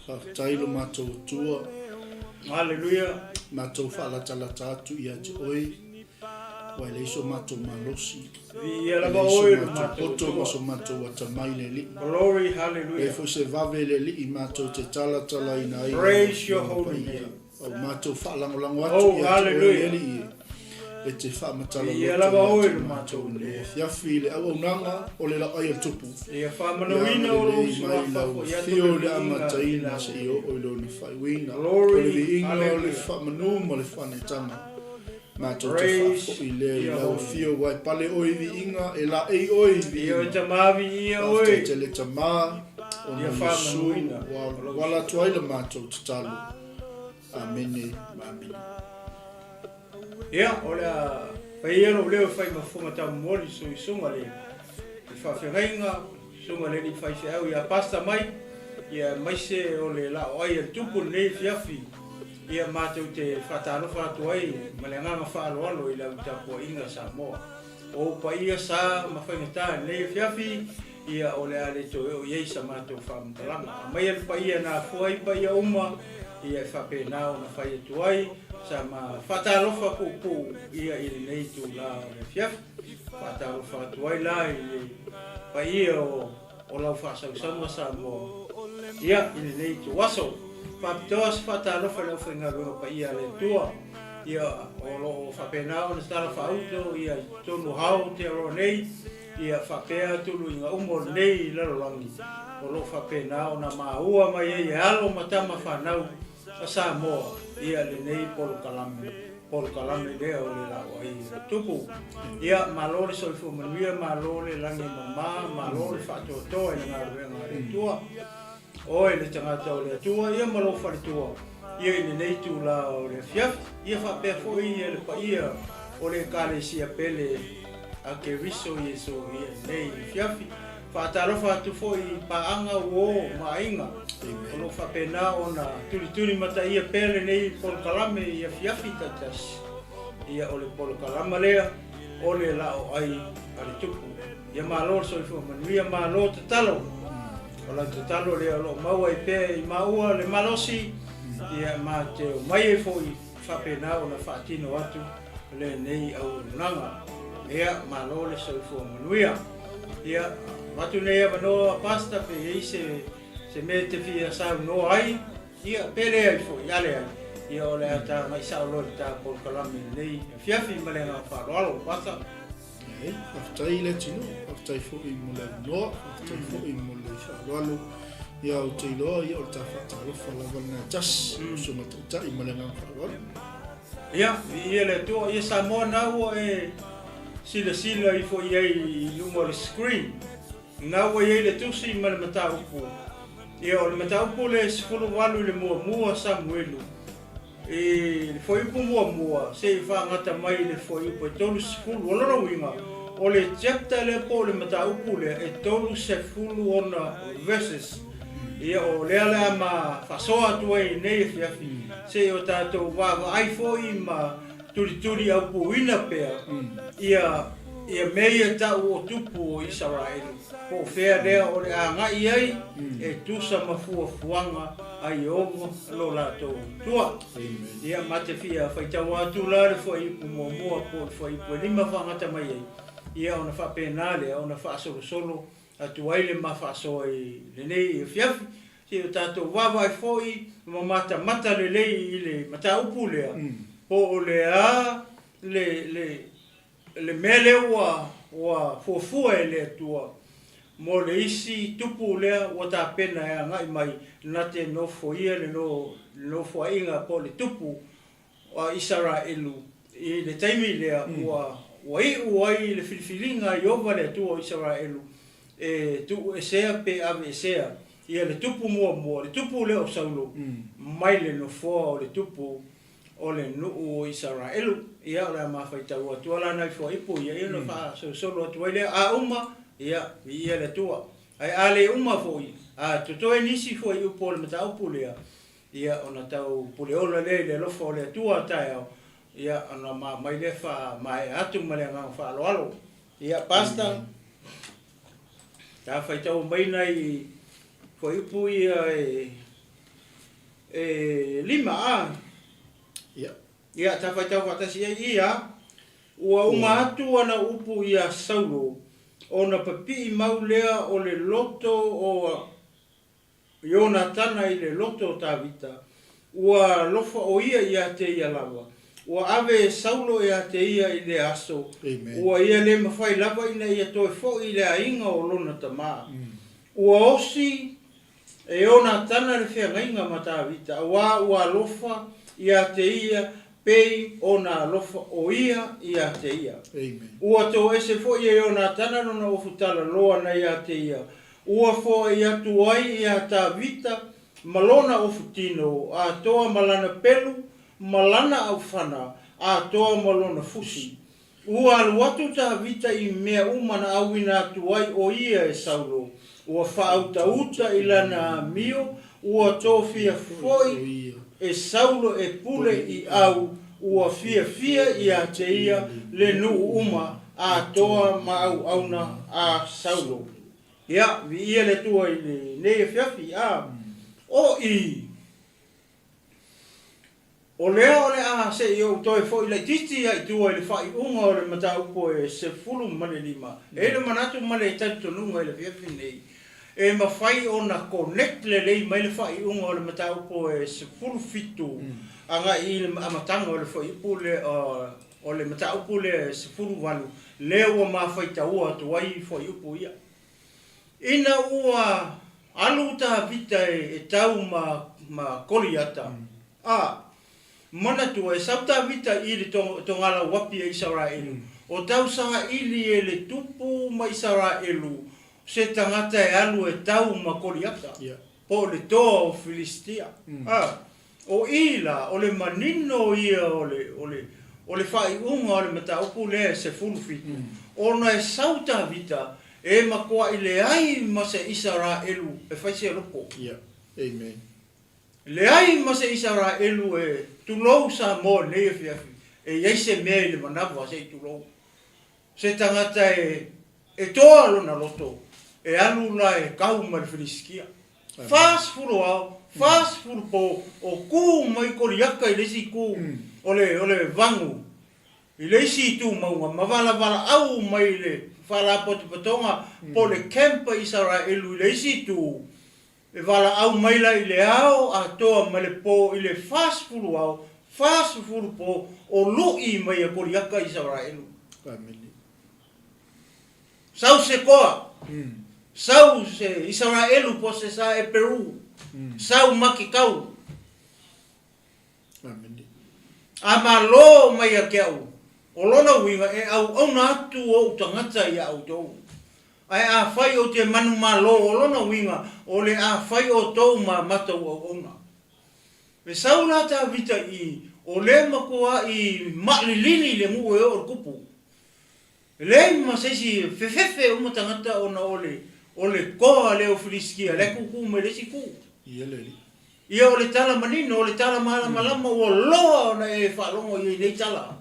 Whakatailo mātou tua. Hallelujah. Mātou whaalata atu ia te oi. Wai leiso mātou malosi. Ia lava oi mātou poto maso mātou atamai le li. Glory, hallelujah. E fo se vave le li mātou te tala ina ai. Praise your holy name. O mātou whaalangolango atu ia te oi e li. E te whaamatala ia lava oi mātou le. Fiafi le au nanga o le laai al tupu. Ia whamanawina o lo suafafo. Ia fio le amataina se i o lo ni whaiwina. Glory, le inga o le hallelujah. whamanu mo le whanetanga. Mātou te whafo i le lau fio wai pale oi vi inga e la ei oi vi Ia inga. te mavi ia oi. Te le tamā o Ia na whamanuina. Yesu wala tuaila mātou te talu. Amene, amene. Ia, o lea whaiero leo whai mafunga tau mori so i sunga le. I whawhengainga, sunga le ni whai au ia pasta mai. Ia maise o le LAOAI al tupu nei fiafi. Ia mātou te whatalofa atu ai, ma le nganga whaaloalo i lau tapua inga Samoa. O pa ia sa mawhaingata nei fiafi, ia o le ale to o iei sa mātou whamtalanga. Mai al pa ia nā fuai pa ia uma, ia e whape nao na whai atu ai, sa ma whatalofa pupu ia i nei tu la o le fiafi. Whatalofa atu ai la i le pa ia o lau whaasausaunga Samoa. Ia i nei tu waso. Papitoas whatalofa lau whaingarua pa ia le tua. Ia o lo whapenao na stara whauto, ia tonu hao te aro nei, ia whapea tulu inga umo nei larolangi. O lo whapenao na maua mai e alo matama whanau a Samoa, ia le nei polo kalame lea o le LAOAI tupu. Ia malore soifu manuia, malore langi mama, malore whatotoa i ngā ruenga le tua. Oi le tangata o le tua, ia malo whare tua. Ia i nei tu la o le fiafi, ia whapea fo ia le pa ia o le kare sia pele a ke riso i so ia nei fiafi. Whaatarofa atu fo i paanga uo mainga. O lo whapena o na turi mata ia pele nei polo kalame ia fiafi tatas. Ia o le polo kalama lea, o le LAOAI ale tupu. Ia malo so i fo manuia malo te talo. O la te talo lea lo maua i pe i maua le malosi. Ia ma te mai e foi whapena o na whaatino atu le nei au nanga. Ia malo le so i fo manuia. Ia matu nei a manoa pasta pe ei se me te fia sau no ai. Ia pele ai foi, ale ai. Ia o le ata mai sao lo ta por kalame nei. Fiafi malenga wharoalo pasta. Whakatai le tino, whakatai fo i mo le noa, whakatai fo i mo le wharoalo. Ia o te iloa, ia o ta whaatalofa lava na jas, so matauta i malenga wharoalo. Ia, ia le tua, ia Samoa nau e sila i fo iei i lunga le screen. Nau e le tusi i male mata upu. Ia o le mata upu le sifuru walu le mua Samuelu. E foi upu mua, se i whaangata mai le foi upu e tolu sifuru oloro winga. O le chapter le po le mata upu le e tolu sifuru ona verses. Ia o lea lea ma whasoa atu ai nei fiafi. Se o tātou wawa ai fo i ma turi au puina pea. Ia meia tau o tupu o Israelu. Po whea lea o le a ngai ai e tusa mafua fuanga ai ovo lo lātou tua. Ia mate fia whaitau atu la le fo i pu mua po fo i pu lima whangata mai ai. Ia ona whapena lea ona whaasolo atu ai le mawhasoa i le nei i fiafi. Se o tātou wawa ai fo i mata le lei i le mata upu lea. Po o le a le mele ua fuafua e lea tua. Mo le isi tupu lea ua tā pena e ngai mai na te nofo ia le nofo inga po le tupu a Israelu. I le taimi lea ua i le filifilinga i ova lea tua o Israelu. E tu e sea pe ave sea. Ia le tupu mua, le tupu lea o Saulo. Mai le nofoa o le tupu o le nuu o Israelu. Ia o lea mawhaitau atua lana i fua ipu. Ia ia na wha solo atua lea a uma. Ia le tua. Ai a le uma foi. A tutoe nisi foi upo le mata upu lea. Ia ona tau puleola le lofo le tua tai au. Ia ona mai le wha mai atu ma le ngang wha alo. Ia pasta. Ta whaitau mai nei foi upu ia lima Ia. Ia tawhai tau whatasi ia. Ua uma atu ana upu ia Saulo. Ona papi maulea o le loto o Ionatana i le loto o Tavita. Ua lofa o ia te ia lawa. Ua ave Saulo te ia i le aso. Ua ia le mawhai lava ina ia toi fo i le ainga o lona tama. Ua osi Ionatana le whengainga ma Tavita. Ua lofa ia te ia pei ona lofa o ia te ia. Ua to ese fo ia Ionatana nona ofutala loa na ia te ia. Ua fo ia tuai ia Tavita malona ofutino a toa malana pelu malana au fana a toa malona fusi. Ua aluatu Tavita i mea umana awina tuai o ia e Saulo. Ua whaauta uta ilana mio ua tofia foi e Saulo e pule i au ua fia ia te ia le nuu uma a toa mau auna a Saulo. Ia, vi ia le tua i le nea fiafi a o i. O lea o le a se i o toi fo i le titi ai tua i le whai unga o le mataupo e se fulu male lima. E le manatu male i tatu nunga i le fiafi nei. E ma whai o na connect le lei mai le whai unga o le mataupo e se fulu fitu. Anga i le amatanga o le whai upu le o le mataupo le se fulu walu. Lea ua ma whai taua tuai whai upu ia. Ina ua alu Tavita e tau ma koliata. Mana tua e sau Tavita i le tongala wapi e Israelu. O tau sanga ili e le tupu ma Israelu. Se tangata e alu e tau ma koliata. Po le toa o Filistia. O ila, o le manino ia o le whai unga o le mataupu le se fulufitu. Ona e sau Tavita e makoa i le ai ma se Israelu e whaise roko. Amen. Le ai ma se Israelu e tulou sa mo le fiafi. E yeise mea i le manawa se tulou. Se tangata e toa lona loto. E alu la e kau ma le Filistia. Fas furu au, fas furu po, o ku mai koriaka i lesi ku, o le vangu. I lesi tu maunga, mavala au mai le whala potopatonga po le kempa Israelu i lesi tu. E wala au mai la i le au a toa ma le po i le fas furu au, fas furu po, o lui mai a koriaka Israelu. Sau se koa. Sau se Israelu po se sa e Peru. Sau makikau. Amalo mai a keau. O lona winga e au na atu o tangata ia au tou. Ai a fai o te manu malo o lona winga o le a fai o tou ma matau o ona. Me sau la Tavita i o le makoa i malilili le mu e o kupu. Le ma se si fefefe o tangata ona o le koa le o Filistia, le kuku me le si ku. Ia o le tala manino, o le tala malama o loa na e whalongo i nei tala.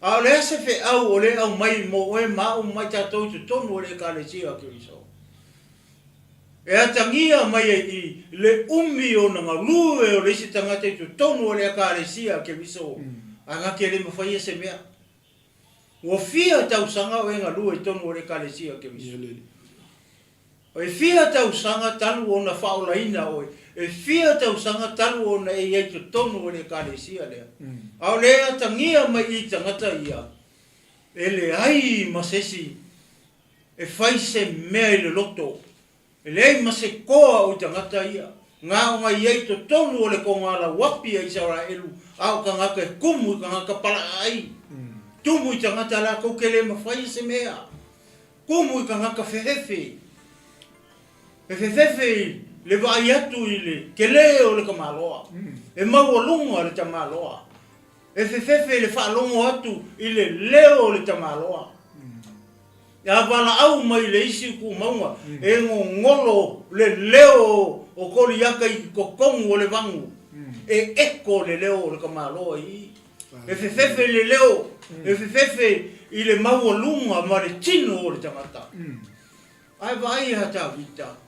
A o le ase fe au o le au mai mo e mau mai tatou tu tonu o le kalesia ke iso. E atangia mai i le umi o na ngalue o le isi tangata tu tonu o le kalesia ke iso. Anga ke le mawhai se mea. O fia tau sanga o e ngalue tonu o le kalesia ke iso. O e fia tau sanga talu o na whaolaina o e fia tau sanga talu o na e iei tu tonu o le kalesia lea. Au lea tangia mai i tangata ia. E le ai masesi e whaise mea i le loto. E le ai mase koa o tangata ia. Ngā o ngai iei tu tonu o le kongala wapi a Israelu. Au ka ngaka e kumu i ka ngaka pala ai. Tumu i tangata la kou ke le mawhaise mea. Kumu i ka ngaka whehefe. E whewhewe le vai atu i le ke leo le kamaloa. E maualunga le tamaloa. E whewhewe le whaalongo atu i le leo le tamaloa. E awala au mai le isi ku maunga. E ngolo le leo o koriaka i kokongu o le vangu. E eko le leo le kamaloa i. E whewhewe le leo. E whewhewe i le maualunga ma le tino o le tamata. Ai vai ha Tavita.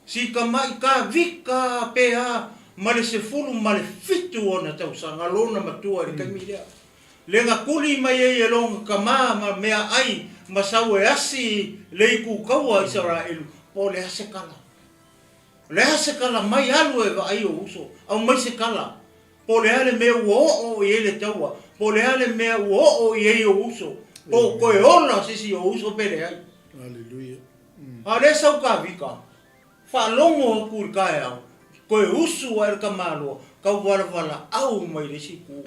Si ka mai ka vika pea ma le se fulu ma le fitu ona tausanga lona matua le kamilea. Le ngakuli mai e longa kama ma mea ai ma sawe asi le iku kaua Israelu po le hase kala. Le hase kala mai alu e va ai o uso au mai se kala. Po le ale mea uo i ele taua. Po le ale mea uo i e o uso. Po koe ona sisi o uso pere ai. Hallelujah. A le sau ka vika. Fa longo kur kai au. Koe usu ai ka malo. Kau wala au mai le siku.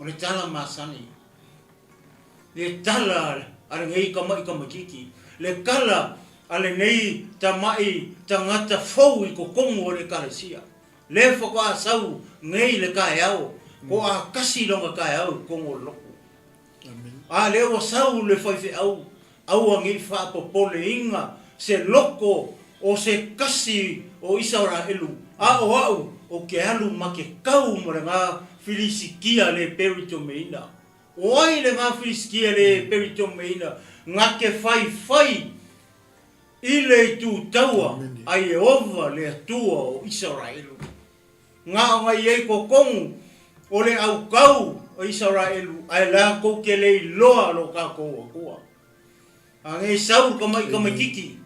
O le tala masani. Le tala ale ngei kama kiki. Le kala ale nei tamai tangata fou I ko kongo le kalesia. Le foko a sau ngei le kai au. Ko a kasi longa kai au kongo loko. Amen. A le o sau le fai au. Au ngi fa popole inga se loko o se kasi o Israelu. A o au o ke alu make kau mo nga filisikia le 𝚘𝚘𝚑𝚝𝚜. O ai le nga filisikia le 𝚘𝚘𝚑𝚝𝚜 nga ke fai I le tu taua ai Jehova le atua o Israelu. Nga o ngai ei kokongu o le au kau o Israelu ai la ko ke le loa lo ka ko kua. Ange sau kamai kiki.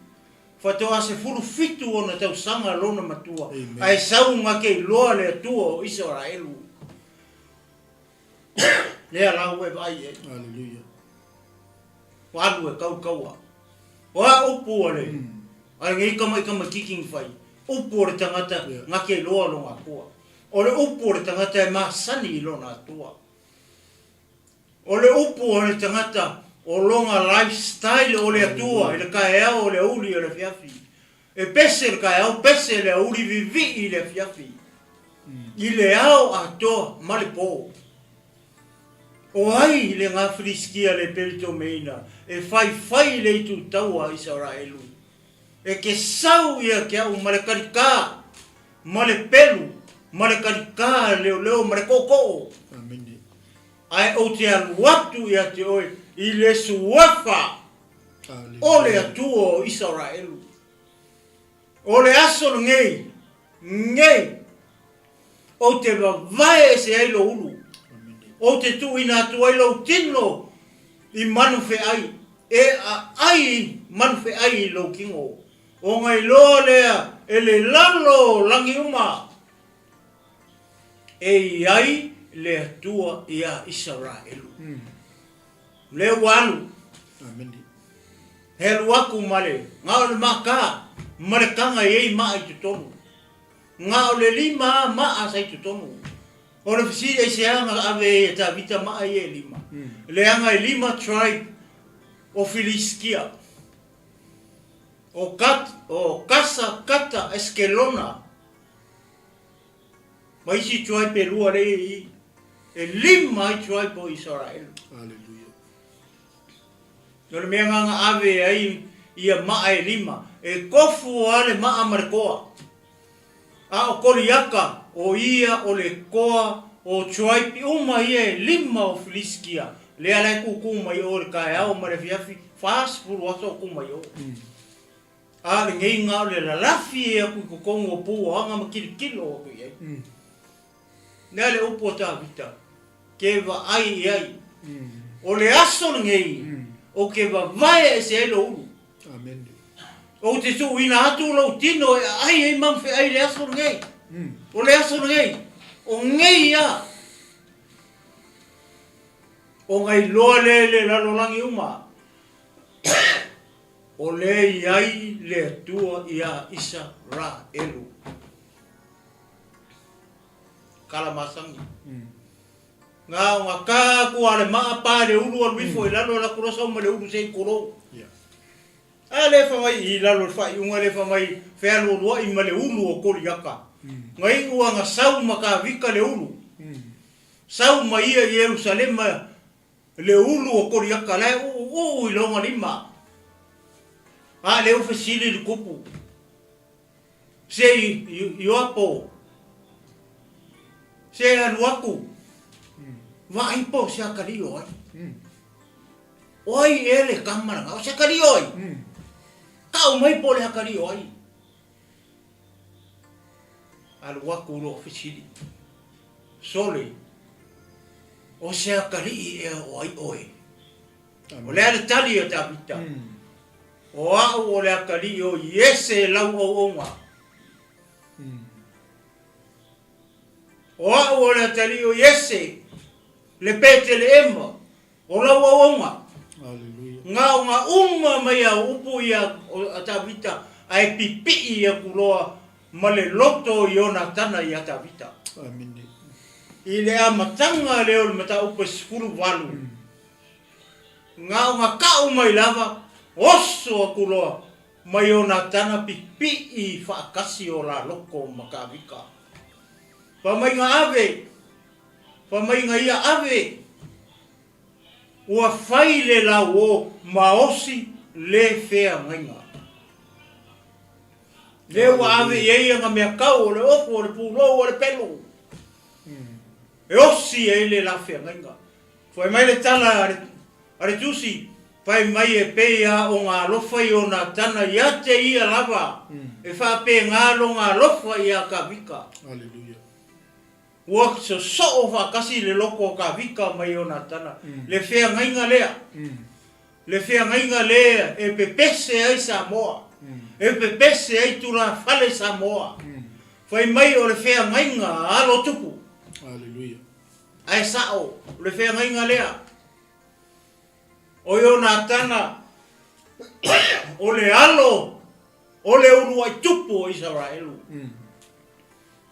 Fatoa se fulu fitu ona tau sanga lona matua. Ai sau nga ke loa le atua o Israelu. Le ala we vai e. Hallelujah. Walu e kaua. Wa upu ole. Ai ngai kamai kiki fai. Upu le tangata nga ke loa lo ngakua. Ole upu le tangata e masani lona atua. Ole upu ole tangata o longa lifestyle o le atua, le kaea o le uli o le fiafi. E pese le kaea o pese le uli vivi I le fiafi. I le au atoa ma le po. O ai le ngā filiskia le 𝚘𝚘𝚑𝚝𝚜 e fai le tu taua Israelu. E ke sau ia ke au ma le karika, ma le pelu, ma le karika leo ma le koko. Amen. Ai o te aluatu ia te oe. I le suafa o le atua o Israelu. O le aso ngei o te wavae se ai lo ulu. O te tu ina atu ai lo tino I manufe ai. E a ai manufe ai lo kingo. O ngai lo lea e le lalo langi uma. E ai le atua ia Israelu. Le walu. Amen. Helu aku male. Ngau le maka. Male kanga yei maa I tutonu. Ngau le lima maa sa I tutonu. O le fisiri e se anga ave e ta vita maa ye lima. Le anga e lima tribe o Filiskia. O kasa kata eskelona. Maisi tribe e lua le I. E lima I tribe o Israel. Hallelujah. Nō le mea nganga ave ai ia maa e lima. E kofu ale maa marekoa. A o koliaka o ia o le koa o tribe uma ia e lima o Filiskia. Le alai kukuma I o le kai au ma le fiafi. Fast furu aso kuma I o. A le ngei ngau le lalafi e aku kukongo o pū anga ma kilikilo o kui ai. Nea le upo ta vita. Ke wa ai ai. O le aso ngei. O ke wavae e se ai lo ulu. Amen. O te tu ina atu lo tino e ai e mamfe ai le aso ngei. O le aso ngei. O ngei ia. O ngai loa le lalo langi uma. O le iai le atua ia Israelu. Kalamasangi. Nga nga ka ku ale ma pa le ulu al wifo I lalo la kurosa ma le ulu sei koro. Ale fa mai I lalo fa I unga le fa mai fe alo lua I ma le ulu o koliaka. Nga I ua nga sau ma ka vika le ulu. Sau ma ia I Jerusalem le ulu o koliaka le I longa lima. A le ufe sili le kupu. Se I apo. Se aluaku. Va ai po se akario ai. Oi ele kamara o se akario ai. Ka o mai po le akario ai. aluaku lo fisili sole o se akali e o ai oe o le ale tali o tapita o au o le akali o yese lau o onga o au o le tali o yese le pete le ema o lau o onga nga uma mai a upu ia o tapita ai pipi ia kuloa ma le loto i ona tana i atavita. Amine. I le amatanga leo le mata upe skulu walu. Ngā kau mai lava, oso a kuloa, mai ona tana pipi i whaakasi o la loko makawika. Pamai ngā ave, pamai ngā ia ave, ua whai le la o maosi le whea ngainga. Leo ave ia nga mea kau o le ofu o le pulo o le pelo. E osi e le la whea ngainga. Fai mai le tala are tusi, fai mai e pea o ngā lofa i o nā tana ia te ia lava. E wha pe ngā lo ngā lofa i a ka vika. Alleluia. Ua so o whakasi le loko o ka vika mai o nā tana. Le whea ngainga lea. Le whea ngainga lea e pepese ai Samoa. E pepese ai tura fale Samoa. Fai mai o le whea ngainga alo tupu. Alleluia. Ai sao, le whea ngainga lea. O yo nā tana, o le alo, o le uru ai tupu o Israelu.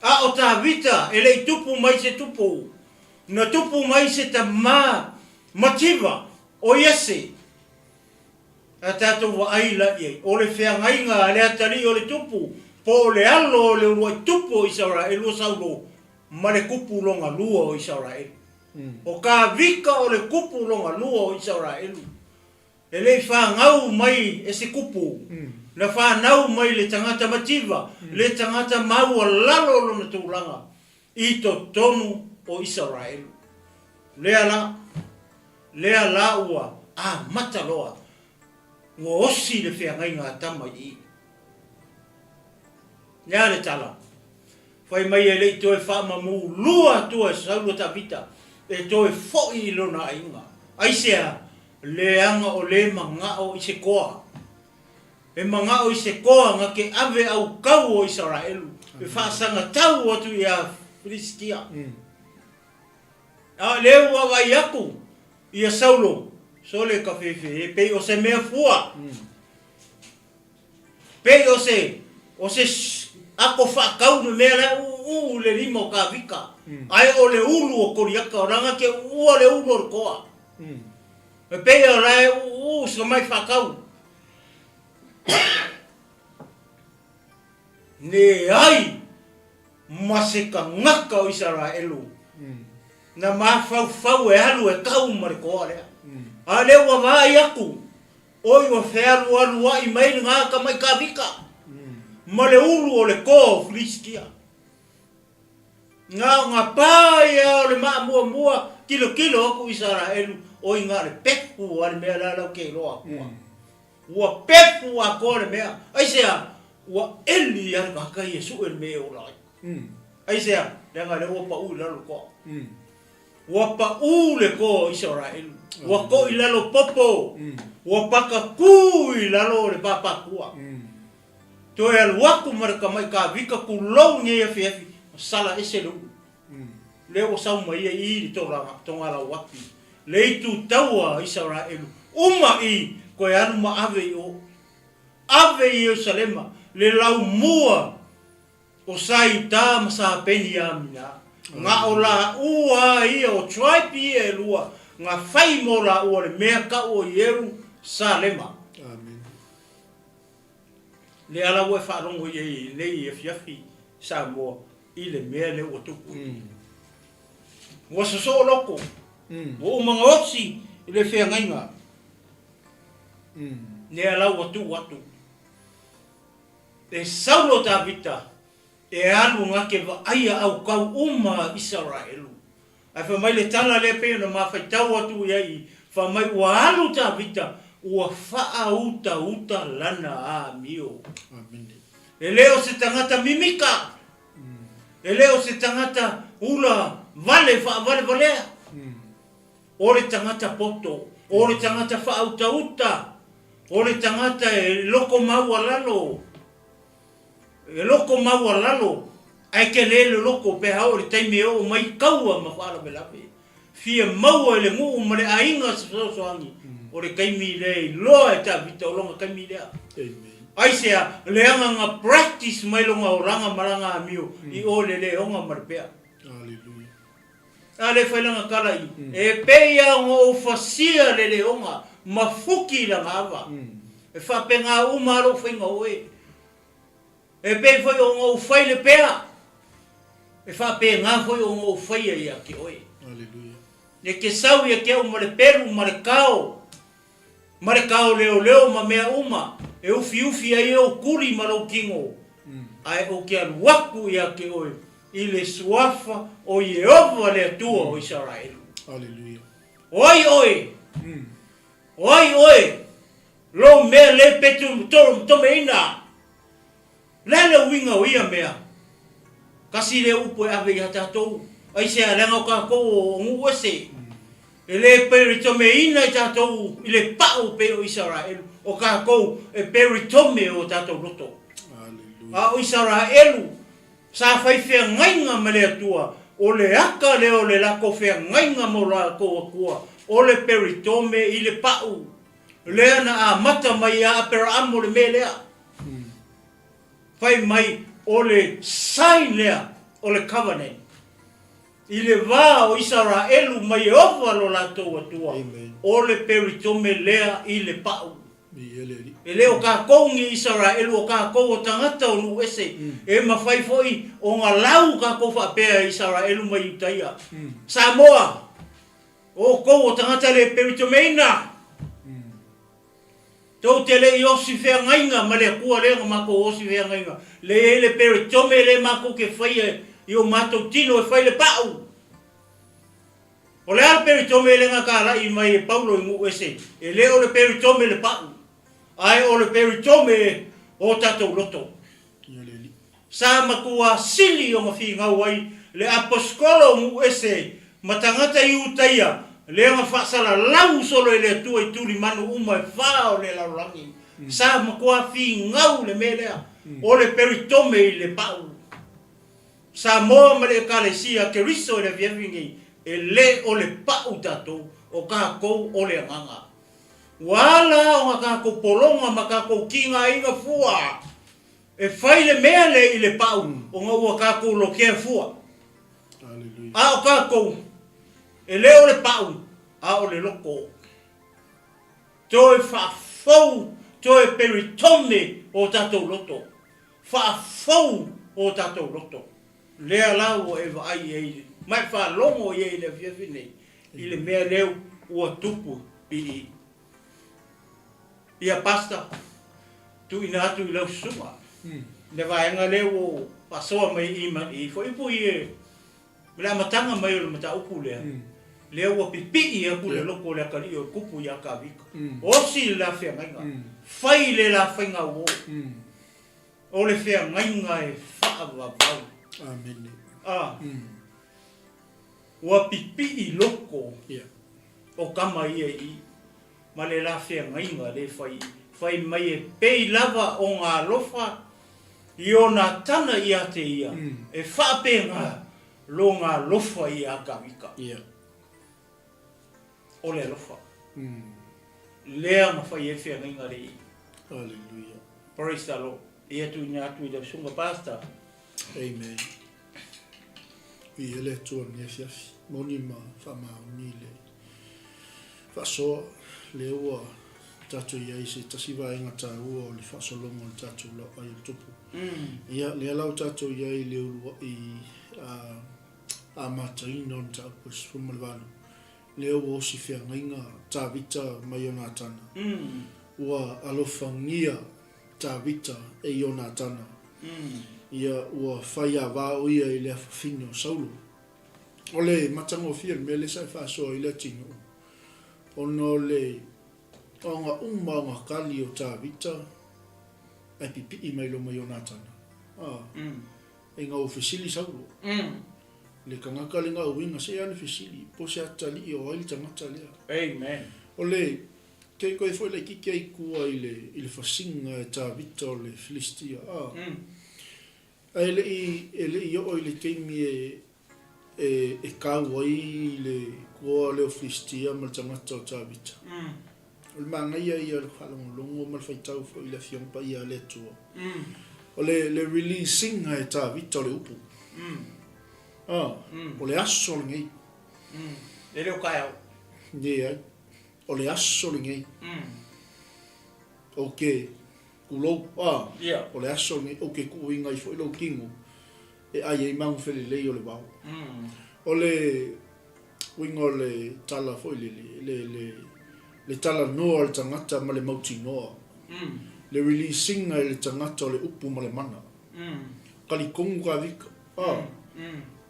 A o tā vita, e le tupu mai se tupu. Na tupu mai se ta mativa, o yese. A tātou wa aila iei. O le whea ngainga, le atari o le tupu. Po le alo, o le uru ai tupu o Israelu, o saulo, ma le kupu longa lua o Israelu. O ka vika o le kupu longa lua o Israelu. E le whangau mai e se kupu. Na whanau mai le tangata mativa. Le tangata maua lalo lona tūranga. I to tonu o Israelu. Lea la ua a mataloa. Ngo osi le whengai ngā tama i. Nea le tala. Whai mai e lei toe whamamu lua tua saulu ta vita. E toe foi lona ainga. Aisea, le anga o le mangao i se koa. E mangao i se koa nga ke ave au kau o Israelu. E whaasanga tau atu i a Filistia. A leo wa vai aku i a Saulo. Sole ka fefe, e pei o se mea fua. Pei o se ako whakau no mea la le lima o ka vika. Ai o le ulu o koriaka, o ranga ke ua le ulu o koa. E pei o rai sa mai whakau. Ne ai maseka ngaka o Israelu. Na mawhau e alu e kau mare koa rea. A leo wa vai aku. Oi wa whearu alu i mai ngā ka mai ka vika. Ma le ulu o le ko Filistia. Ngā pāia o le maa mua kilo aku Israelu. Oi ngā le pepu o le mea lalau ke loa kua. Ua pepu a ko le mea. Aisea, ua eli a le kakai e su e le mea o lai. Aisea, lenga le ua pa ui lalo koa. Ua pa u le ko Israelu. Ua ko i lalo popo. Ua paka ku i lalo le papakua. Toi alu aku maraka mai ka vika ku lau nge ia fiafi. Sala ese lu. Leo sau mai ia i li tonga la wapi. Le itu taua Israelu. Uma i koe anu ma ave i o. Ave i Jerusalema. Le lau mua. O sai tā masa peni a mina. Ngā o la ua ia o traipi e lua. Ngā whai mo la ua le mea ka o Jerusalema. Amen. Le ala ua whaarongo i nei e fiafi sa moa i le mea le ua tupu. Ua saso loko. Ua umanga oksi i le whea ngainga. Le ala ua tu watu. E saulo ta vita. E alu ngake wa aia au kau uma Israelu. Ai wha mai le tala le peo na mawhai tau atu iai. Wha mai ua alu ta vita. Ua wha uta lana a mio. Amen. E leo se tangata mimika. E leo se tangata ula vale valea. O le tangata poto, o le tangata whaauta-uta, o le tangata e loko maua lalo. E loko maua lalo, ai ke le loko pe hao le taimi o mai kaua ma whaala me lape. Fia maua le ngu ma le ainga sa soangi, o le kaimi le loa e ta vita o longa kaimi lea. Ai sea, le anga nga practice mai longa o ranga maranga amio, I o le onga marpea. Hallelujah. Ale whailanga karai. E peia o fasia le onga, mafuki la ngava. E whapenga umaro whainga oe. E pei whai o ngau whai le pea. E whapenga whai o ngau whai ia ki oe. Hallelujah. E ke sau ia ke au mare peru, mare kao. Mare kao leo ma mea uma. E ufi ai o kuri marau kingo. Ai o ke aluaku ia ke oe. I le suafa o Yehova le atua o Israel. Hallelujah. Oi. Oi. Lo mea le petu tome ina. Lele winga o ia mea. Kasi le upo e ave i hatatou. Ai se alenga o kako o ngu ese. E le peri tome ina i tatou. I le pao pe o Israel. O kako e peri tome o tatou roto. Hallelujah. A o Israelu. Sa fai fea ngainga ma le atua. O le aka leo le lako fea ngainga mo lako akua. O le peritome I le pau. Lea na a mata mai a apera amo le me lea. Fai mai o le sign lea. O le covenant. I le va o Israelu mai Yehova lo lato atua. O le peritome lea I le pau. E leo ka kongi Israel o ka ko tangata o nu ese e mawhai foi o ngā lau ka ko whapea Israel mai utaia. Samoa o ko tangata le peritomeina. Tau te le osi whea ngainga ma le kua le mako osi whea ngainga. Le peritome le mako ke whai I o mato tino e whai le pau. O le al peritome le ngā ka lai mai e Paulo I ngu ese. E leo le peritome le pau. Ai o le peritome o tatou loto. Sa makua sili o mawhi ngau ai le aposkolo ngu ese matangata I utaia le nga whaasala lau solo e le atua I turi manu uma e whao le laurangi. Sa makua whi ngau le melea o le peritome I le pau. Sa moa ma le kalesia ke riso e le viavingi e le o le pau tatou o kako o le nganga. Wala o ngā kako polonga ma kako kinga inga fua. E whai le mea le I le pau o ngā ua kako lokea fua. A o kako e leo le pau a o le loko. Toi whafou, toi peritome o tatou loto. Whafou o tatou loto. Lea lau o eva ai e mai whalongo I le fiafine I le mea leo ua tupu I Ia pasta tu ina atu I lau suma. Le vaenga leo o pasoa mai ima I fo ipu I e mea matanga mai o le mata upu lea. Leo o pipi I aku le loko le akari o kupu I aka vika. Osi le la whea ngainga. Whai le la whainga o. O le whea ngainga e whaava vau. Amen. Ua pipi I loko. O kama ia I. Ma le la whea ngainga le whai mai e pei lava o ngā lofa I o nā tana I ate ia e whapenga lo ngā lofa I a kawika o le lofa lea ma whai e whea ngainga re I Hallelujah. Praise the Lord I atu I ngā atu I lau sunga pasta Amen. I ele tua ni fiafi moni ma whamau ni le whasoa le ua tatu iai se tasiwa inga tā ua o le whasolongo le tatu lau ai o tupu. Ia le alau tatu iai le urua I a mataina o le tāpu sfumalvanu. Le ua osi whea ngainga tā vita mai o nā tana. Ua alofangia tā vita e o nā tana. Ia ua whai a wāo ia I le awhawhino saulo. O le matango fia me le sai whasoa I le tino. Ono le o ngā uma o ngā kali o tā vita ai pipi I mai lo mai o nā tana. e ngau fesili saulo le kangaka le ngau winga se ane fesili po se atali I o ai le tangata lea Amen. o le kei koe foi le kiki ai kua I le fasinga e tā vita o le Filistia ai le I o I le keimi e kau ai le kua le o Filistia ma le tangata o tā vita o le mangai ai le whalongolongo ma le whaitau fo I le fiong pa ia le tua o le releasing e tā vita o le upu o le aso le ngei E leo kai au. ai o le aso le ngei o ke kulou o le aso le ngei o ke kuinga I fo I lo kingu e ai mangu fele lei o le wau o le winga o le tala fo le tala noa le tangata ma le mauti noa le releasing e le tangata o le upu ma le mana kali kongu ka vika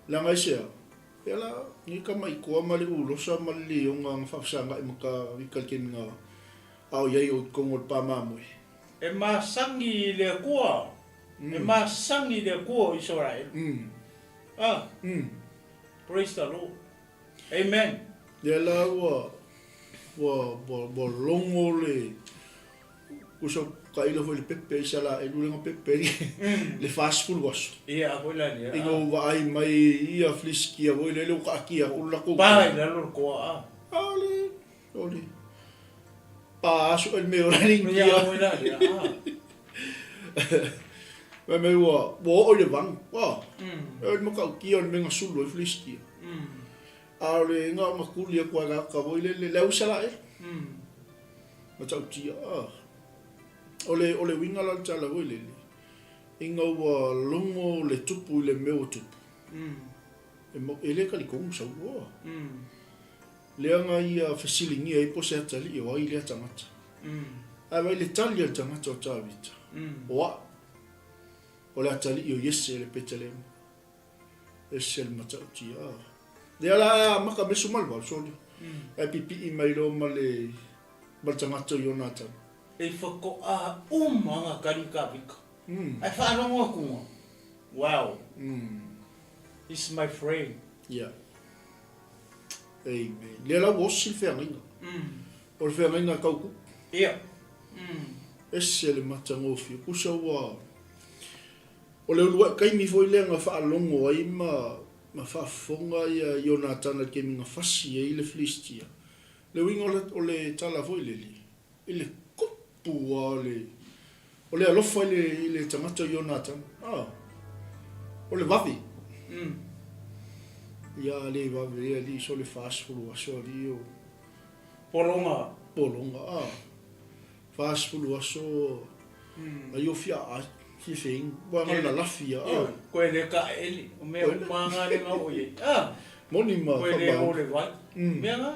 la ngai sea ela ni ka mai ko ma le ulosa ma le yonga ngafasanga I maka vika ke minga au yai o kongo pa mamoi E masangi le kua. E masangi le kua Israel. Praise the Lord. Amen. ela wa longo le uso kaila foi le pepe sala e lulenga pepe le fast food was Ia ko la ni. ingo wa ai mai ia fliskia voi le lo ka kia ulla ko Pai la lo kua. ole pa asu el me ora ni Ia ko la ni. me wo o le van wa e mo ka kia le menga sulu e fliskia ale nga makulia kwa ka voi le usala e ma tau tia ole winga la tala voi le inga wa longo le tupu le meo tupu e mo ele ka li kong sa wo le anga ia fasilingi ai po se tali o ai le tamata a vai le tali al tamata o tavita wa ole tali io yesse le petele e sel ma tau tia de ala maka mesu malva soli e pipi I mai lo male baltangata Jonathan E whako a nga karika vika. E whanonga kunga. Wow. He's my friend. yeah amen le la wosil feringa o feringa kauku Ia. e sel matango fi kusa wa o le lua kai mi foi le nga fa longo ai ma fa fonga ia Jonathan ke minga fasi e le Filistia le winga o le tala foi le kupu o le alofa le tangata Jonathan o le vavi ia le vavi ia li so le fast food aso li o Polonga. fast food aso ai o fia fing wa la lafia Ko le ka eli. O me o manga le ngau ye. moni ma Ko le o le vai. Mea nga.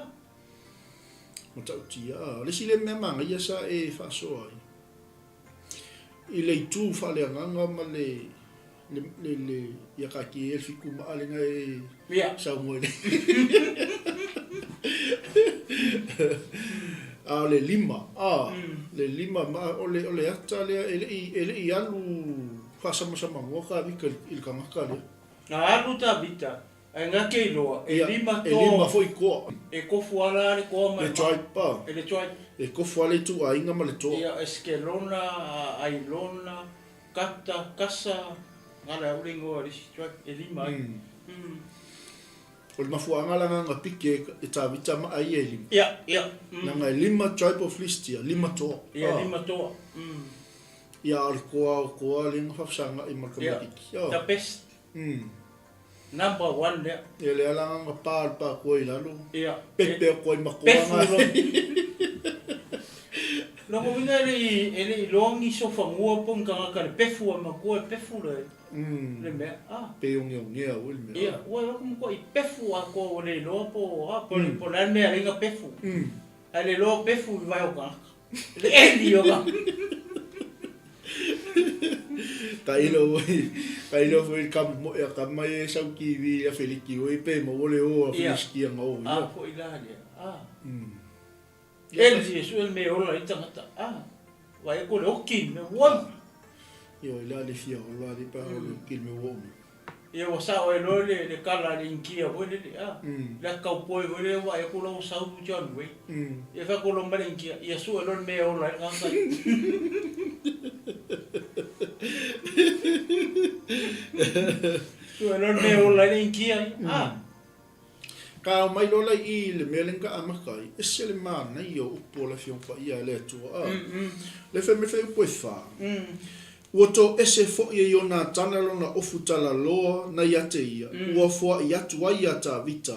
mo tau tia le sile me manga ia sa e fa so ai I le tu fa le nganga ma le ia ka ki e fiku ma ale nga e Samuelu le lima ma ole ata le ele I alu fa sama mo ka vika il kangaka le Alu ta vita. E nga kei loa. E lima foi ko E kofu ala le koa mai. le try pa E le try. e ko fale tu ainga ma le to Ia eskelona, ailona, kata, kasa. Ngala uringo risi try. E lima. o le mafuanga la nga pike e ta vita ma ai e lima Ia. nga lima tribe of Filistia lima to Ia lima toa. ia al ko le nga fafsanga I makamaki The best. Number 1 there. e le ala nga pa ko I lalo Ia. pepe ko I makuanga Loko winga ele longi so fangua pong kanga ka pefu ma ko pefu le. Le me pe o ngea o le me Ia, wa loko ko I pefu a ko le lopo po la me ringa pefu. Ale lo pefu vai o ka. Le eli o ka. Kailo foi kam mo ya kam mai sa ki vi ya feliki o pe mo le o feliski ngo ko ila le el Jesus el me ola itangata vai ko le oki me won yo ila le fia o la di pa o ki me wo ia wa sa o lo le kala le inkia o le la ka po o le wa e ko lo sa u John we ia fa ko lo mare inkia ia su lo me o la nga su lo me o la inkia ka mai lo la I le melenga amakai e se le mana io upo la fion fa ia le tu le fe me fe upo fa Woto ese fo ia na tana lona ofu tala loa na iate ia. Ua foa i atu ai ata vita.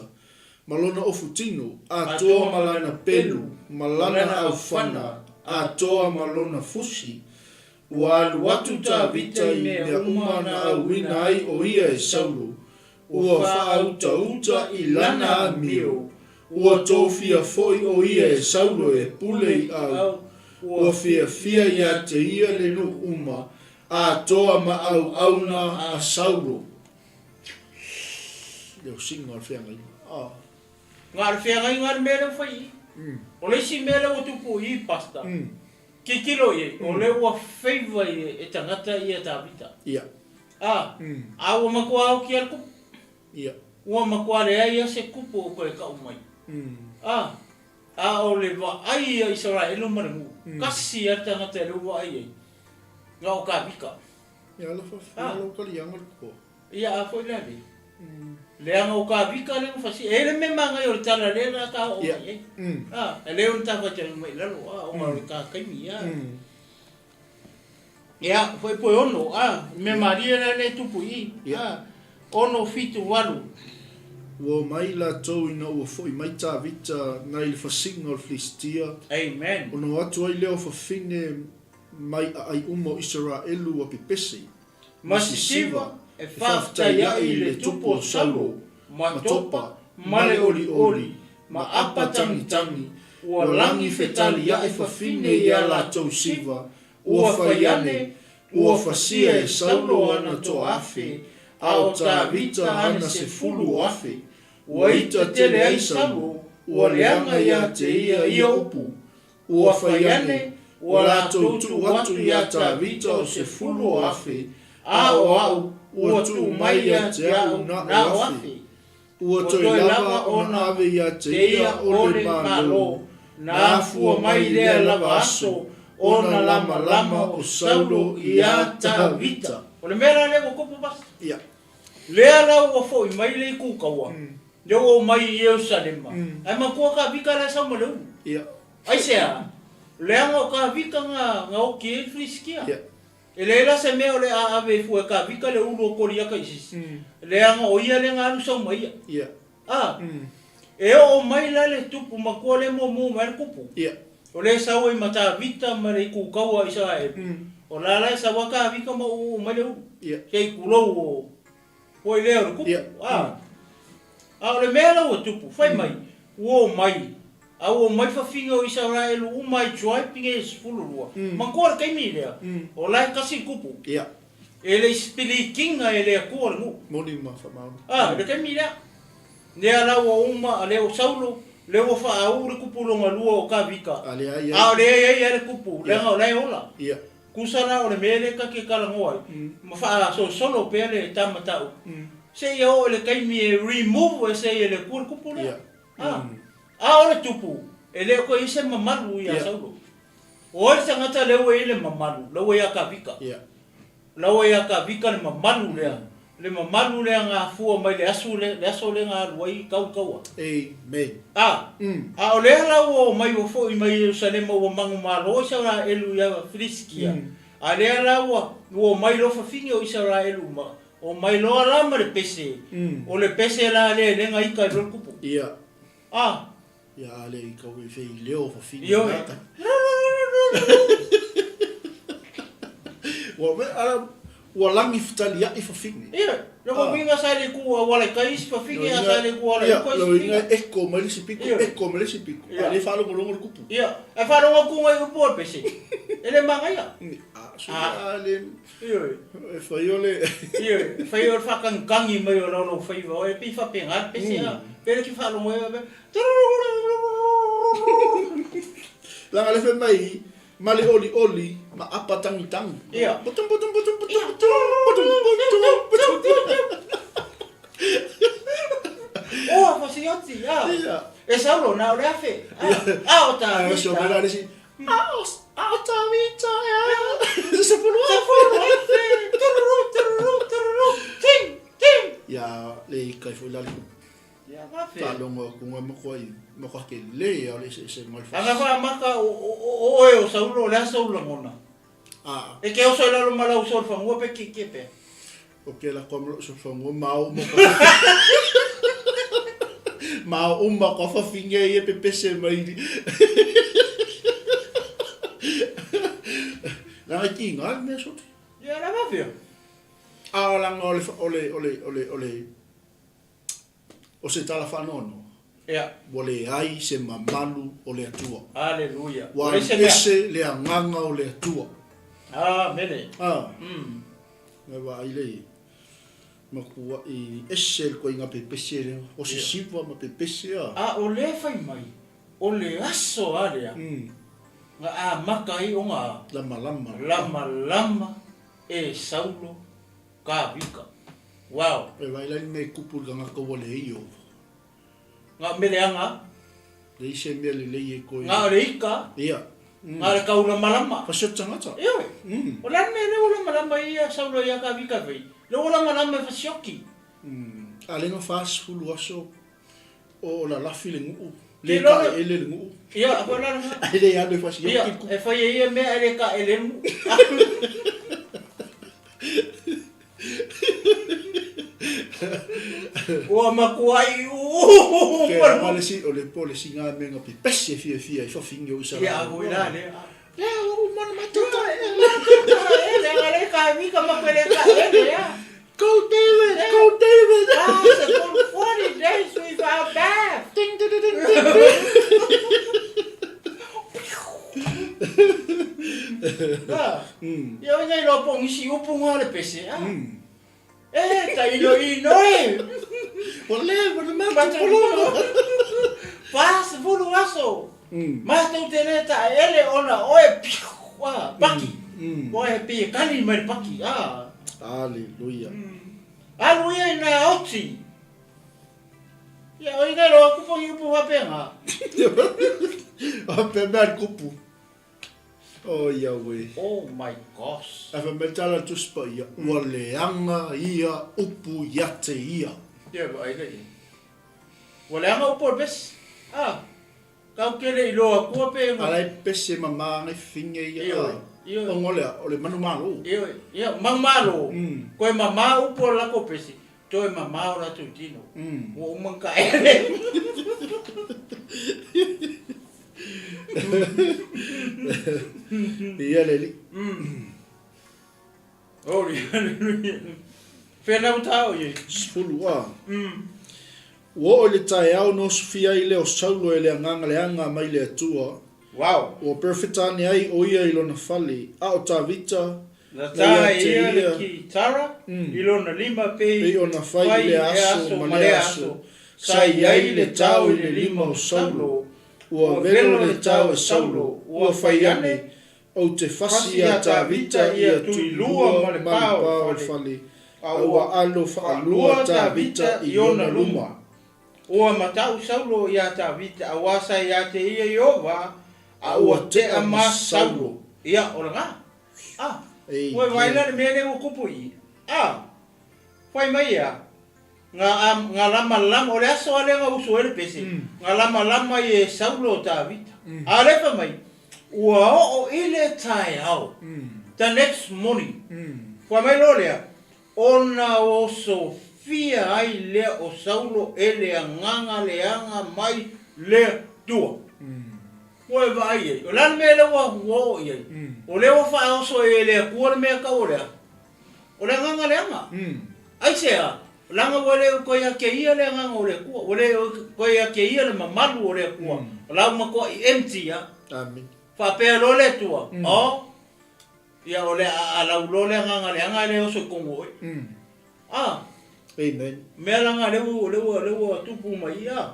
Malona ofu tino, a toa malana pelu, malana au fana, a toa malona fusi. Ua alu atu ta vita I mea umana au wina ai o ia e saulu. Ua faa uta I lana a mio. Ua tofia foi o ia e saulu e pule I au. Ua fia ia te ia le nu uma. A toa ma au na a sauro. Leo singa al whianga I. Ngā whianga I ngā mele whai. O le si mele o tupu I pasta. Ki kilo I. O le ua whaiva I e tangata I a tāwita. Ia. A ua makua au ki al kupu. Ia. Ua makua le ai a se kupu o koe ka umai. A o le wa ai a Israelu marangu. Kasi a tangata le ua ai ai. Ngā o ka vika. Ia la fa lo ka lianga ko. Ia a foi la le. Le anga o ka vika le fasi. E le me manga o tala le na ka o mai. E le on ta fa tele mai la o ma ka kaimi ia. Ia foi po ono me maria le tupu I. Ono fitu walu. Ua mai la tau ina ua foi mai tā vita nai le fasinga o Filistia. Amen. Ono atu ai leo fafine mai ai umo Israelu wa pipesi. Masisiva e whaftaia I le tupu o salu. Ma topa, ma le oli, ma apa tangi. Ua langi fetali ia e whafine ia la tau siva. Ua whaiane, ua whasia e saulo ana to afe. Ao tā vita ana se fulu afe. Ua ita tele ai salu. Ua leanga ia te ia upu. Ua whaiane, ua la tu watu ia tā vita o se fulu afe. Au, ua tu mai ia te au na afe. Ua toi lava o na ave ia te ia o le malo. Na afua mai lea lava aso. O na lama o saulo ia tā vita. O le mera le o kupu bas. Ia. Lea lau o fo I mai le kukaua. Leo o mai I Jerusalema. Ai makua ka vika le Samuelu. Ia. Ai sea. Lea ngā ka vika ngā o ki e friskia. Ia. E le la se mea o le a ave fu e ka vika le ulu o koriaka isis. Lea ngā o ia le ngā alu sau mai. Ia. E o mai la le tupu makua le mo mai le kupu. Ia. O le sau I mata vita ma le kukaua Israel. O la la sa waka vika ma o mai le ulu. Ia. Kei kulou o Poi leo kupu. O le mea lau o tupu, whai mai, uo mai. O mai whawhinga o Israelu, o mai tribing e sifulurua. Mankora kaimi lea, o lai kasi kupu. Ia. E le spili kinga e lea kua ngu. Moni ma whamau. Le kaimi lea. Lea lau o uma, a leo saulo, leo o wha au le kupu longa lua o ka vika. A lea ia. A lea ia le kupu, lea ngau lai ola. Ia. Kusana o le mele ka ke kala ngoai. Ma wha so solo pele tamatau. Se ia o le kaimi e remove e se ia le kua kupu lea. O le tupu, e leo ko ise mamalu ia saulo. O le tangata leo e le mamalu, leo e a ka vika. Leo e a ka vika le mamalu lea. Le mamalu lea ngā fua mai le aso le ngā ruai kaua. Amen. O lea lau o mai o fo I mai Jerusalema o mangu malo o Israelu ia Filistia. A lea lau o mai lo whawhingi o Israelu ma. O mai loa lama le pese. O le pese la le lenga ika I lo kupu. Ia. Ia ale I kau e whei leo whawhingi. Io Ua langi fitali ia I whawhingi. Ia. Loko winga sa le kua wale kaisi whawhingi a sa le kua wale koisi. Ia, lo inga eko malisi piku. A le whalo molongo le kupu. Ia. E whanonga kunga I upo al pese. Ele manga ia. Sua ale. E whai ole. Ia. Whai ole whakangangi mai o lono whaiva. O e pi whapenga pese ia. Pere ki whalo mai ia. Langa le whe mai, male oli, ma apa tangi. Ia. Butum. E saulo na o le afe. A o ta vita. So mera desi. A o ta vita ya. Se pulu. Ting, ting. Ya le kai foi lali. Ya vafe. Ta longo kunga mo ke le o le se mal fa. Anga fa maka o saulo le saulo ngona. E ke o so la lo mala o so fa ngo pe ke pe. O ke la kom so fa ngo mau mo. Ma uma ko fa finge e pepe se mai. La kinga me so. Ya la vafe. A lang ole. O se tala fa nono. Ya. Wole ai se mamalu o le atua. Aleluia. Wa ese le anganga o le atua. Mene. Me wa ile. Makua I ese ko inga pepese o se sipa ma pepese o le fai mai. O le aso area. Nga makai o nga. Lama. E saulo ka vika. Wow. E vai lai me kupu ganga ko wole io. Nga meleanga. Le ise mele le ye ko. Nga le ika. Ia. Nga le kaula malama. Fa se tangata. Ia. O la me le wala malama ia saulo ia ka vika vei. Le wala malama fa sioki. Ale no fast food aso o la lafi le ngu. Le ka ele le ngu. Ia, apa la. Ele ya do fa sioki. Ia, e fa ia me ale ka ele ngu. O makuai ke policy o le policy nga me nga pese fia so fingo usa ya go ila le o man matuta ele ale ka mi ka mapele ka ele ya go David it's a good 40 days without bath ding ding ding yo ngai lo pong si o pong ale pese ta ino ole mata polo pas bulu aso mata uteneta ele ona oe wa paki oe pi kali mai paki Aleluia. Aleluia na oti ya o ina lo kupo yupu wapenga Apemer kupu. Oh Yahweh. Oh my gosh. Ava metala tuspa ia waleanga ia upu yate ia. Ya ba ai kai. Waleanga upu bes. Kau kele ilo aku pe. Alai pese mama ngai finge ia. Iyo. Ole manu malo. Iyo, mang malo. Koe mama upu la ko pesi. Toi mama ora tu tino. Wo mangka ele. Ia leli. Oh, Fena utao ye. Spulua. Wo le tai au no sofia ile o saulo ele nganga le anga mai le atua. Wow. O perfectani ai o ia ilo na fali. A o tavita. Na tai ia le ki tara. Ilo na lima pe. Pe o na fai le aso ma le aso. Sai ai le tau le lima o saulo. Ua velo le tau e saulo. Ua fai ane. O te fasi a tavita ia tui lua ma le pao fali. A ua alo whaalua tavita i ona luma. Ua matau saulo ia tavita. A wasa ia te ia iova. A ua te ama saulo. Ia ora ngā. Ua waila le mene o kupu i. Whai mai ia. Ngā lama o le aso ale ngā uso ele pese. Ngā lama i e saulo tavita. A lefa mai. Ua o ile tai au. The next morning. Whai mai lo lea. Ona o so fia ai lea o saulo ele a nganga leanga mai le tua. Ua e vai ei. O lan me le wa huo ei. O le wa wha oso e lea kua le mea ka o lea. O le nganga leanga. Ai sea. Langa wale ko ya ke ia le nganga o le kua. Wale ko ya ke ia le mamalu o le kua. O lau mako i empty ya. Amen. Whapea lo le tua. Ia o le a lau lo le nganga le anga le oso kongo e. Amen. Mea langa lewa tupu mai ia.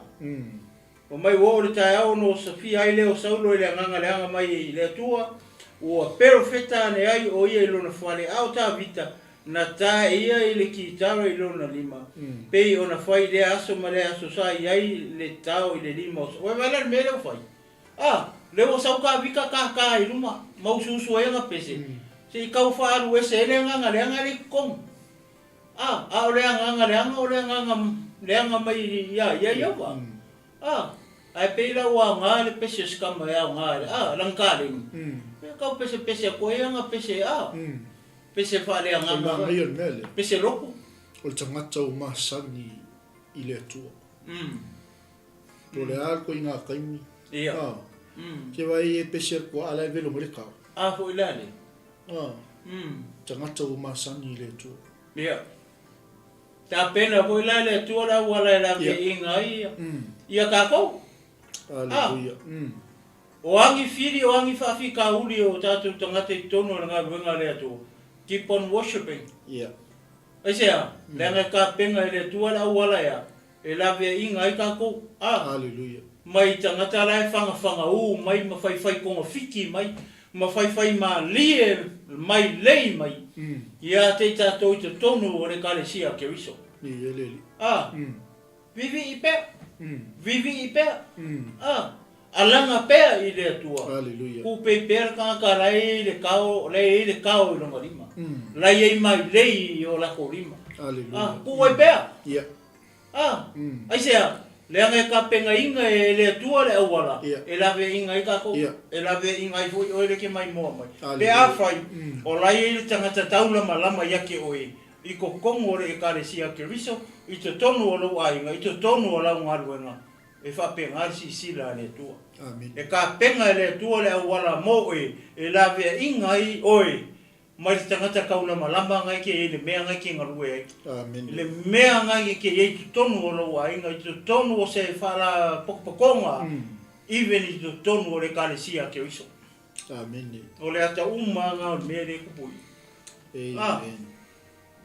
O mai wo le tai au no Sofia ai leo saulo le nganga le anga mai le tua. O pero feta ne ai o ia lo na fale au ta vita. na ta ia i le kitara i lona lima. Pei ona fai le aso ma le aso sa iai le tau i le lima. Oe wala me leo fai. Le o sau ka vika ka i luma. Maususu e nga pese. Se i kau whaaru e se le nganga le kong. O le anga mai ia wa. Ai pei la wa ngā le pese skama e au ngā le. Langkare ni. Kau pese a koe anga pese pese whare a nganga. Pese loko. O le tangata o masangi i le atua. O le arko i ngā kaimi. Ia. Ke wai e pese ko ala e velo mo le kau. Ho i lale. Tangata o masangi i le atua. Ia. Ta pena po i lale atua la wala e la ke inga ia. Ia kako? Aleluia. O angi firi o angi whaafi ka uli o tātou tangata i tono na ngā wenga le atua. Keep on worshiping. Yeah. Aisea, lenga ka penga i le atua la wala ia. E la vea inga i kako. Aleluia. Mai tangata la e whanga mai mawhaiwhai konga whiki mai. Mawhaiwhai ma lie mai lei mai. Ia te tātou i te tonu o le kale sia ke riso. Ia leli. Vivi i pēr. Vivi i pēr. Alanga pēr i le atua. Aleluia. Kupe pēr ka lai le kao i longa lima. Lai ei mai lei o lako lima. Aleluia. Kuwe pēr. Ia. Aisea, leanga e ka penga inga e le atua le awala. E lawe inga i kako. E lawe inga i fui oile ke mai moa mai. Le awhai, o lai e le tangata taula malama yake oe. I ko kongo re e kare sia ke riso, i te tonu o lau ainga, i te tonu o lau ngaruenga. E wha penga si sila le tua. Amen. E ka penga le tua le awala mo e lawe inga i oe. Mai te tangata kaula malama ngai ke e le mea ngai ke ngarue ai. Amen. Le mea ngai ke e te tonu o lau ainga, i te tonu o se whala pokopokonga. Even i te tonu o le kare sia ke riso. Amen. O le ata umanga o mea le kupui. Amen.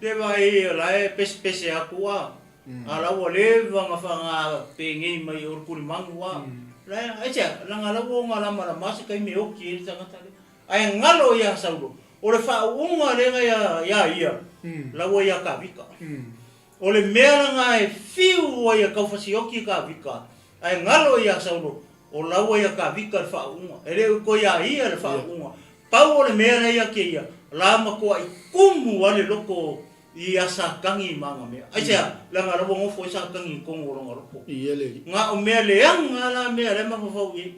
Dewa e la e pese aku a. Ala wa leva nga whanga pengei mai o kuri mangu a. La e tia, langa lawo nga lama na masi kai me oki e tangata le. Ai ngalo ia sauro. O le wha unga renga ia. Lawo ia ka vika. O le mea nga e fiu o ia kaufasi oki ka vika. Ai ngalo ia sauro. O lawo ia ka vika le wha unga. E reo ko ia le wha unga. Pau o le mea ia ke ia. Lama ko ai kumu wale loko i asa kangi manga mea. Aisea, langa rawa ngofo isa kangi kongo ronga roko. Ia leli. Nga o mea leanga la mea rema kawhau i.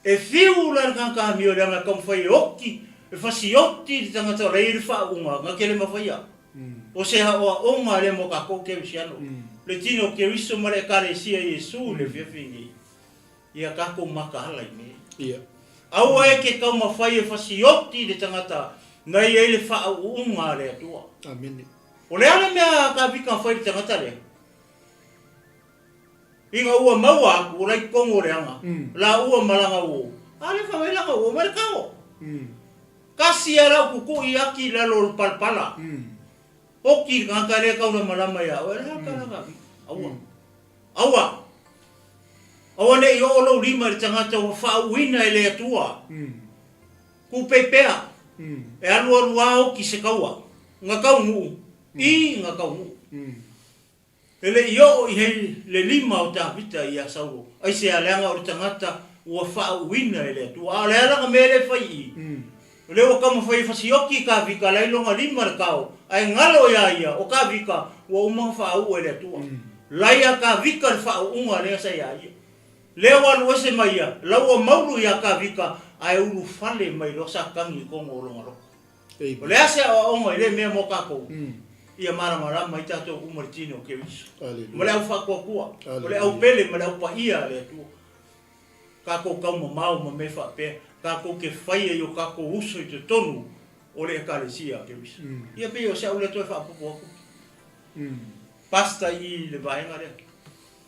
E fiu la kanka mio leanga kamwhai oki. E fasioti di tangata reiri wha unga. Nga kele mawhai a. O se haoa onga le mo kako ke wisiano. Le tino ke riso mare kare sia Yesu le fiafingi. Ia kako makahala i mea. Ia. Aua e ke kau mawhai e fasioti di tangata. Ngai e le wha unga le atua. Amen. O le ala mea ka vika whai di tangata le. Inga ua maua aku, lai kongo le anga. La ua malanga uo. Ale whawai langa uo, mare kao. Kasi ara kuku i aki lalo palpala. Oki ngaka le kau na malama ya. O le haka langa vi. Aua. Aua ne i o lo lima di tangata o whauina e le atua. Kupepea. E alua o ki se kaua. Nga kau ngu. I nga kau ngu. Ele io i hei le lima o ta vita i a sauro. Ai se aleanga o le tangata ua whauina e le atua. Ale alanga me le whai i. Le o kama whai fasioki ka vika lailonga lima le kau. Ai ngalo ia o ka vika ua umanga whau e le atua. Laia ka vika le whau unga lea sa ia ia. Leo alu ese mai ia. Lau o mauru ia ka vika. Ai ulu fale mai lo sa kangi kongo o longa roko. O le ase o onga i le mea mo kako. Ia marama mai tato umaritino ke wiso. Mo le au whakua. Mo le au pele, mo le au pa ia le atua. Kako kau mau ma me whape. Kako ke whaia i o kako uso i te tonu o le ekalesia ke wiso. Ia pe o se au le toi whapupu aku. Pasta i le vaenga le.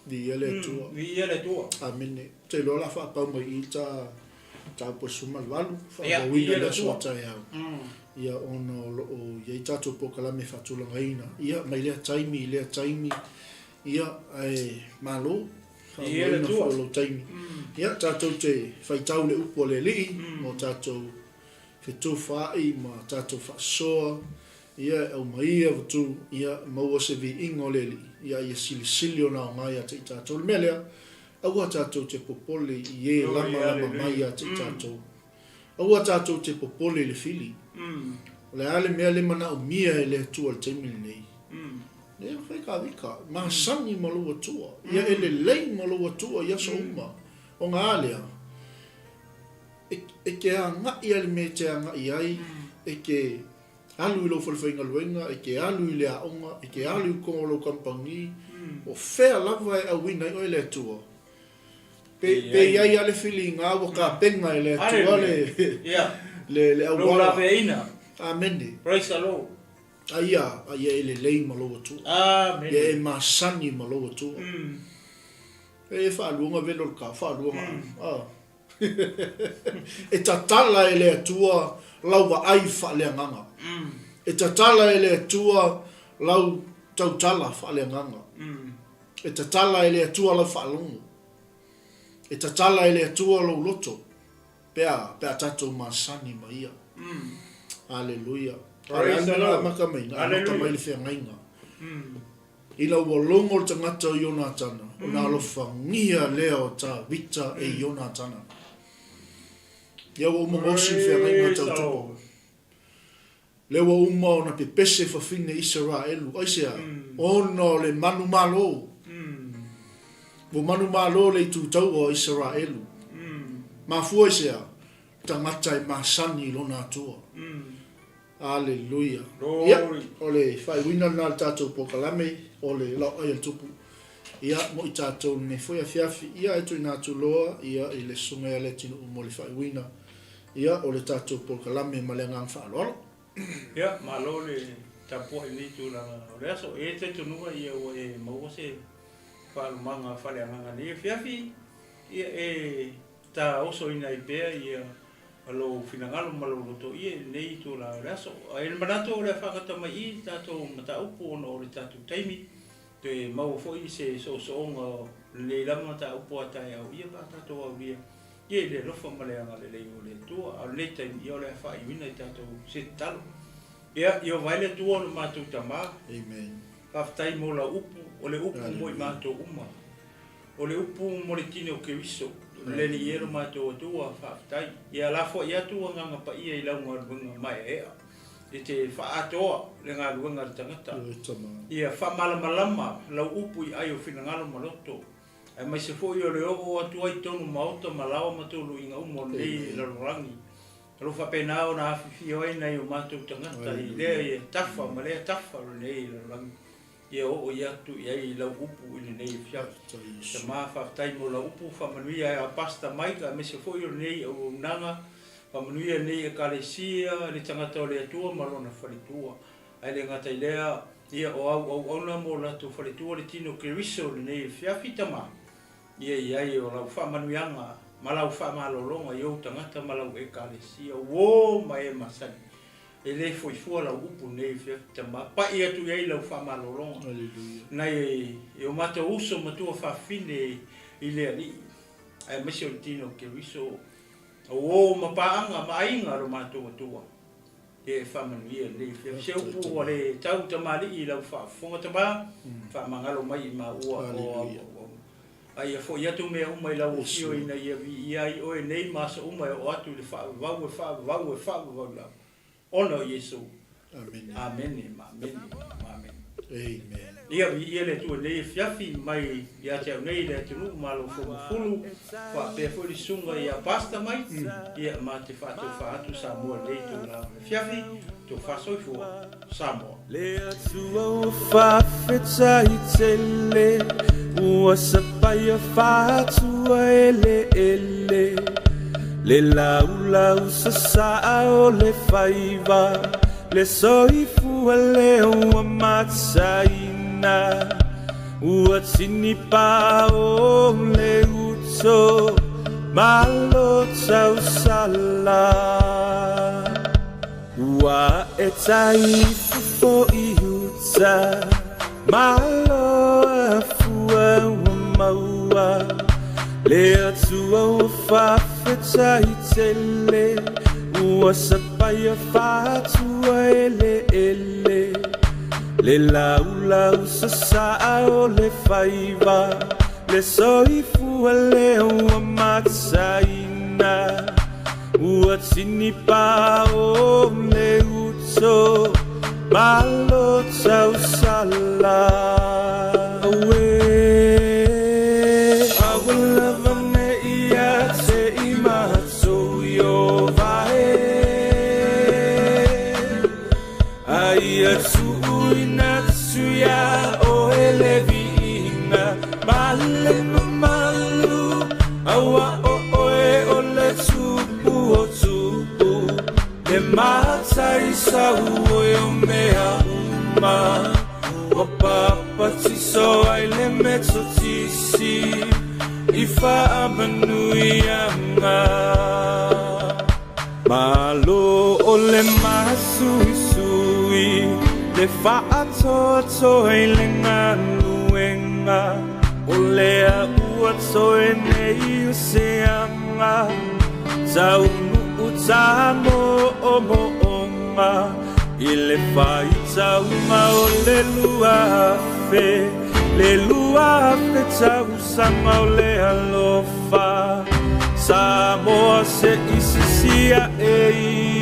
Ia le tua. Ia le tua. Amene. Te lola whapau mai i ta posuma walu. Ia le tua. Ia ono o ia tato pokala me fatulanga ina. Ia mai lea taimi. Ia ai malo. Ia le tua. Taimi. Ia tato te whaitau le upo le li. Mo tato whetofai ma tato whasoa. ia au mai e tu ia maua se vi ingoleli ia ia sili ona mai a te tatou melea au tatou te popole ie lama mai a te tatou au tatou te popole le fili le ale mea le mana o mia e le tua te mili nei le fai ka vika ma sangi malua tua ia ele lei malua tua ia so uma o ngā alea e ke a ngai ale me te a ngai ai e ke alu i lo whawhainga luenga, e ke alu i lea onga, e ke alu i kongo lo kampangi, o whea lava e a wina i o le tua. Pe iai ale whili ngā waka penga i le tua le au wala. Lo la ina. Amene. Praise the Lord. Aia e le lei maloa tua. Amen. Ia e masani maloa tua. E whaaluanga velo ka, whaaluanga. E tatala e le tua lau ai whaaleanganga. E tatala e le tua lau tautala whaaleanganga. E tatala e le tua lau whaalongo. E tatala e le tua lau loto. Pea tatou masani maia. Hallelujah. Praise the Lord. Maka mai le whiangainga. I lau walongo le tangata o Ionatana. O nā alofa ngia leo ta vita e Ionatana. Ia wa uma mosi whiangainga tautupo. Lewa uma o na pepese whawhine Israelu. Aisea, ono le manu malo. Wo manu malo le tūtau o Israelu. Mafua aisea, tangata e masani lona atua. Hallelujah. Ia, ole whai wina nā tātou pokalame, ole LAOAI tupu. Ia, mo i tātou ne whoia whiawhi, ia e tui nā tuloa, ia i le sunga e le tinu mo le whai wina. Ia, ole tātou pokalame ma le ngang whaaloalo. Ia, malo le tapua i ni tu la reaso, e te tunua ia o e maua se whaalumanga whaleanganga ni e whiawhi, ia e ta oso ina i pēr, ia alo finangalo malo loto ia nei tu la reaso. E manato o le whakata mai i tātou mata upo ono o le tātou taimi, te mau foi se so le lama ta upo atai au ia ka tātou au ia. Ia le rofa maleanga le lei o le tua, au le taimi ia o le wha i wina i tātou se talo. Ia, ia vai le tua no mātou tamā. Amen. Whaftai mo la upu, o le upu mo i mātou uma. O le upu mo le tine o kewiso. Le ni iero mātou atua whaftai. Ia la fo ia tua nganga pa ia i launga ruenga mai ea. I te whaatoa le ngā ruenga le tangata. Ia whamalamalama lau upu i ai o whinangalo maloto. Ai mai se fo i o le o atua i tonu maota malawa matulu i ngā umo nei larurangi. Alo whapena o na awhiwhi o nei o mātou tangata i lea i tafa, ma lea tafa o nei larurangi. Ia o i atu i ai lau upu i nei whiau. Te maa whaftai mo lau upu whamanuia a pasta maika me se fo i o nei o nanga. Whamanuia nei e kalesia, le tangata o le atua marona whalitua. Ai le ngata i lea, ia o au na mo lato whalitua le tino ke riso le nei whiawhi tama. Ia i ai o lau whamanuianga, ma lau whamalolonga i o tangata ma lau e kalesia. Wō mai e masani. E le foifua lau upu nei whiawhi tama. Pa i atu i ai lau whamalolonga. Nei e o mata uso matua whawhine i lea li. Ai mese o le tino ke riso. O mapaanga mainga ro mātou atua. E whamanuia nei whiawhi. Se upu o le tau tamari i lau whaafonga tama. Whamangalo mai i ma ua o ai fo ia tu me uma i lau o fio ina ia vi ai o nei masa uma o atu le whau la. Ono Yesu. Amen. Amen. Amen. Amen. Amen. Ia vi ia le tu nei fiafi mai ia te nei le tunu malo fulu fa pe fo li sunga ia pasta mai ia ma te fatu Samuelu nei tu la fiafi tu fa so fu Samuelu le tu fa 𝗚𝗚𝚙𝗎𝗔𝗓𝗓 ua sapaya fatu ele le lau sa o le faiva le soifu le ua matsaina ua tini pa o le uto malo tau sala ua e taifu fo i uta malo a fua ua maua le atua ua whawhetaitele Ua sapaya fatua ele Le lau sasaa o le faiva Le soifua leo a matsaina Ua tini pa o le uto Malo tau sala Awe Awalava ia te imato yo vae Aia tuina tuya o elevina Male mamalu Awa o oe o le tupu o tupu Le matai sau o yo mea uma O papa tiso ai le meto tisi Ifa amanuianga Malo o le masui sui Le whaatoto e le nganuenga O lea ua toe nei o se anga Tau nuu tamo o moonga I le whai taunga o le luafe Le luafe tau sanga o le alofa Samoa se isisia e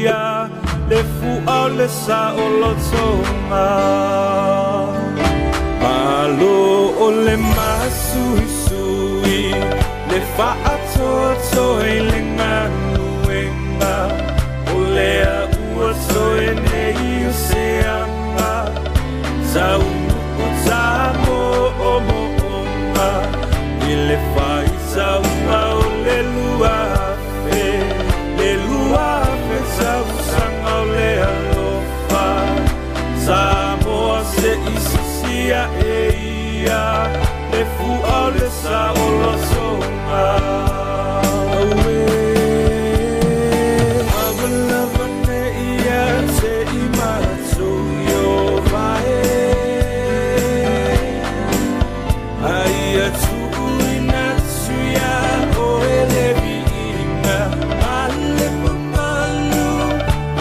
ia Le fua o le sa o lotonga Malo o le masui sui Le whaatoto e le nganuenga O lea ua toe nei o se anga Tau nuku tamo o moonga I le whai taunga o le luafe Le luafe tau sanga o le alofa Samoa se isisia e ia Le fua o le sa o losonga Awe Awalava ne ia te imato yo vae Aia tuina tuya o elevina Male mamalu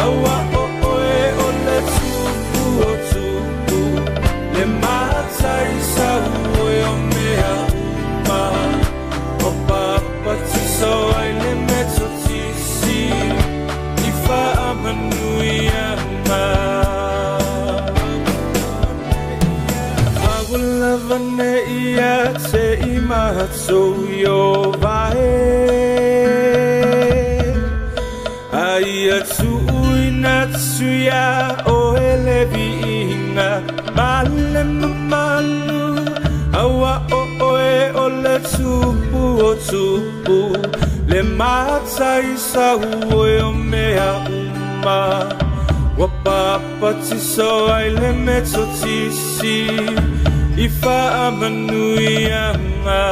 Awa o oe o le tupu o tupu Le matai sau o yo mea uma O papa tiso ai le meto tisi Ifa amanuianga Awalava ne ia te imato yo vae Aia tuina tuya o elevina Male mamalu Awa o oe o le tupu o tupu Le matai sau o yo mea uma Wa papa tiso ai le meto tisi Ifa amanuianga